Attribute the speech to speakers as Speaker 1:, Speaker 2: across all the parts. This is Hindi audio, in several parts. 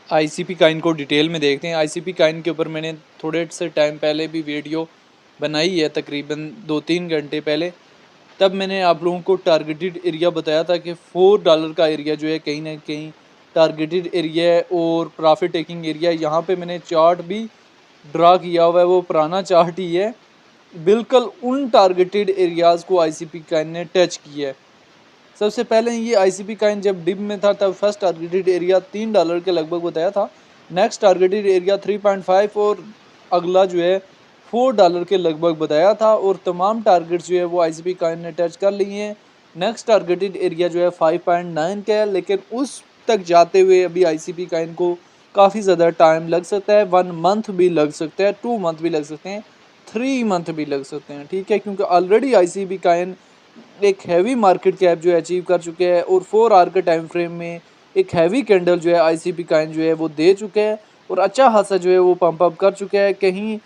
Speaker 1: आईसीपी काइन को डिटेल में देखते हैं। आईसीपी काइन के ऊपर मैंने थोड़े से टाइम पहले भी वीडियो बनाई है, तकरीबन 2-3 घंटे पहले। तब मैंने आप लोगों को टारगेटेड एरिया बताया था कि $4 का एरिया जो है कहीं ना कहीं टारगेटेड एरिया है और प्रॉफिट टेकिंग एरिया। यहाँ पे मैंने चार्ट भी ड्रा किया हुआ है, वो पुराना चार्ट ही है। बिल्कुल उन टारगेटेड एरियाज़ को आईसीपी काइन ने टच किया है। सबसे पहले ये आईसीपी काइन जब डिप में था तब फर्स्ट टारगेटेड एरिया $3 के लगभग बताया था। नेक्स्ट टारगेटेड एरिया 3.5 और अगला जो है $4 के लगभग बताया था और तमाम टारगेट्स जो है वो आईसीपी काइन ने टच कर लिए हैं। नेक्स्ट टारगेटेड एरिया जो है 5.9 का है, लेकिन उस तक जाते हुए अभी आईसीपी काइन को काफ़ी ज़्यादा टाइम लग सकता है। 1 मंथ भी लग सकता है, 2 मंथ भी लग सकते हैं, 3 मंथ भी लग सकते हैं, ठीक है, क्योंकि ऑलरेडी आईसीपी काइन एक हैवी मार्केट कैप जो है अचीव कर चुके हैं और 4 आवर के टाइम फ्रेम में एक हैवी कैंडल जो है आईसीपी काइन जो है वो दे चुके हैं और अच्छा खासा जो है वो पंप अप कर चुका है। कहीं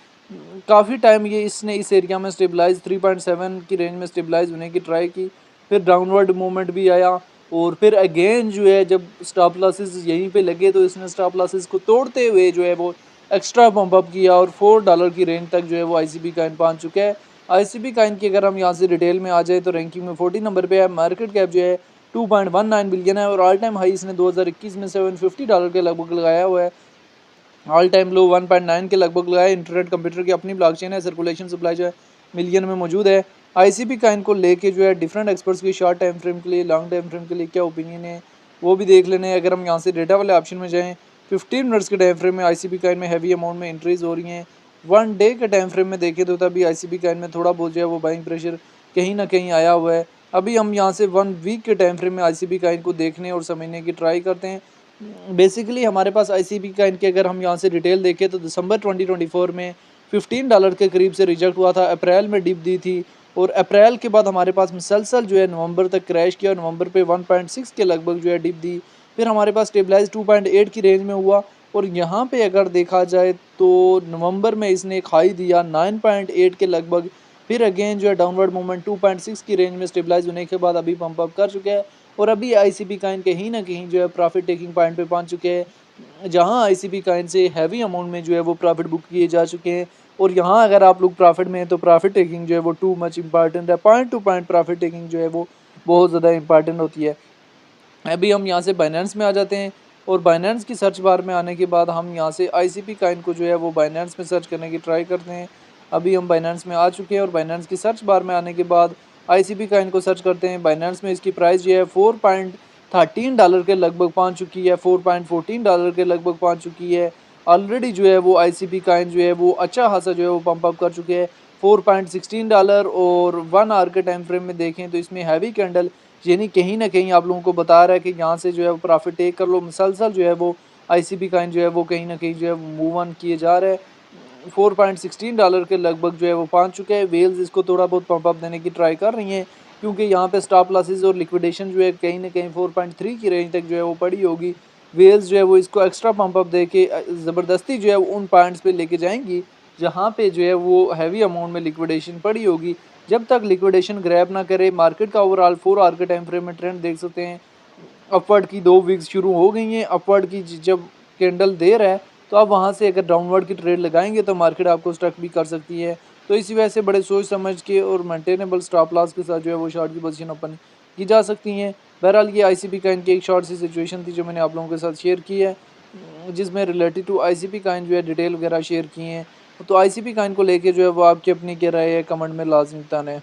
Speaker 1: काफ़ी टाइम ये इसने इस एरिया में स्टेबलाइज 3.7 की रेंज में स्टेबलाइज होने की ट्राई की, फिर डाउनवर्ड मूवमेंट भी आया और फिर अगेन जो है जब स्टॉप लॉसेस यहीं पे लगे तो इसने स्टॉप लॉसेस को तोड़ते हुए जो है वो एक्स्ट्रा पंप अप किया और $4 की रेंज तक जो है वो आईसीपी काइन पहुंच चुका है। आईसीपी काइन की अगर हम यहाँ से डिटेल में आ जाए तो रैंकिंग में 40 नंबर पे है। मार्केट कैप जो है 2.19 बिलियन है और ऑल टाइम हाई इसने 2021 में $750 के लगभग लगाया हुआ है। ऑल टाइम लो 1.9 के लगभग लगाया। इंटरनेट कंप्यूटर की अपनी ब्लॉकचेन है, सर्कुलेशन सप्लाई जो है मिलियन में मौजूद है। आईसीपी काइन को लेके जो है डिफरेंट एक्सपर्ट्स की शॉर्ट टाइम फ्रेम के लिए, लॉन्ग टाइम फ्रेम के लिए क्या ओपिनियन है वो भी देख लेने। अगर हम यहाँ से डेटा वाले ऑप्शन में जाएँ, 15 मिनट्स के टाइम फ्रेम में आईसीपी काइन में हैवी अमाउंट में इंक्रीज हो रही हैं। 1 डे के टाइम फ्रेम में देखें तो तभी आईसीपी काइन में थोड़ा बहुत जो है वो बाइंग प्रेशर कहीं ना कहीं आया हुआ है। अभी हम यहाँ से 1 वीक के टाइम फ्रेम में आईसीपी काइन को देखने और समझने की ट्राई करते हैं। बेसिकली हमारे पास आईसीपी का इनके अगर हम यहाँ से डिटेल देखें तो दिसंबर 2024 में $15 के करीब से रिजेक्ट हुआ था, अप्रैल में डिप दी थी और अप्रैल के बाद हमारे पास मुसलसल जो है नवंबर तक क्रैश किया और नवंबर पे 1.6 के लगभग जो है डिप दी। फिर हमारे पास स्टेबलाइज 2.8 की रेंज में हुआ और यहाँ पे अगर देखा जाए तो नवंबर में इसने एक हाई दिया 9.8 के लगभग। फिर अगेन जो है डाउनवर्ड मूवमेंट 2.6 की रेंज में स्टेबलाइज होने के बाद अभी पंप अप कर चुके हैं और अभी आईसीपी काइन कहीं ना कहीं जो है प्रॉफिट टेकिंग पॉइंट पे पहुंच चुके हैं, जहां आईसीपी काइन से हैवी अमाउंट में जो है वो प्रॉफिट बुक किए जा चुके हैं। और यहाँ अगर आप लोग प्रॉफिट में हैं तो प्रॉफिट टेकिंग जो है वो टू मच इंपॉर्टेंट है। Point two point profit taking जो है वो बहुत ज़्यादा इंपॉर्टेंट होती है। अभी हम यहाँ से बाइनेंस में आ जाते हैं और बाइनेंस की सर्च बार में आने के बाद हम यहाँ से आईसीपी काइन को जो है वो बाइनेंस में सर्च करने की ट्राई करते हैं। अभी हम बाइनेंस में आ चुके हैं और बाइनेंस की सर्च बार में आने के बाद आईसीपी काइन को सर्च करते हैं। बाइनेंस में इसकी प्राइस जो है $4.13 के लगभग पहुँच चुकी है, $4.14 के लगभग पहुँच चुकी है। ऑलरेडी जो है वो आईसीपी काइन जो है वो अच्छा खासा जो है वो पंप अप कर चुके हैं $4.16 और 1 आवर के टाइम फ्रेम में देखें तो इसमें हैवी कैंडल यानी कहीं ना कहीं आप लोगों को बता रहा है कि यहाँ से जो है वो प्रॉफिट टेक कर लो। मुसलसल जो है वो आईसीपी काइन जो है वो कहीं ना कहीं जो है मूव ऑन किए जा रहा है। $4.16 के लगभग जो है वो पहुँच चुके हैं। वेल्स इसको थोड़ा बहुत पंप अप देने की ट्राई कर रही हैं क्योंकि यहाँ पे स्टॉप लॉसेस और लिक्विडेशन जो है कहीं ना कहीं 4.3 की रेंज तक जो है वो पड़ी होगी। वेल्स जो है वो इसको एक्स्ट्रा पंप अप दे के ज़बरदस्ती जो है उन पॉइंट्स पे लेके जाएंगी जहाँ पे जो है वो हैवी अमाउंट में लिक्विडेशन पड़ी होगी। जब तक लिक्विडेशन ग्रैब ना करे मार्केट का ओवरऑल 4 आवर के टाइम फ्रेम में ट्रेंड देख सकते हैं। अपवर्ड की 2 वीक्स शुरू हो गई हैं। अपवर्ड की जब कैंडल दे रहा है तो आप वहाँ से अगर डाउनवर्ड की ट्रेड लगाएंगे तो मार्केट आपको स्टक भी कर सकती है। तो इसी वजह से बड़े सोच समझ के और मेंटेनेबल स्टॉप लॉस के साथ जो है वो शॉर्ट की पोजीशन ओपन की जा सकती हैं। बहरहाल ये आईसीपी काइन की एक शॉर्ट सी सिचुएशन थी जो मैंने आप लोगों के साथ शेयर की है, जिसमें रिलेटेड टू आईसीपी काइन जो है डिटेल वगैरह शेयर किए हैं। तो आईसीपी काइन को लेके जो है वो आपकी अपनी क्या राय है कमेंट में लाजमी बताना है।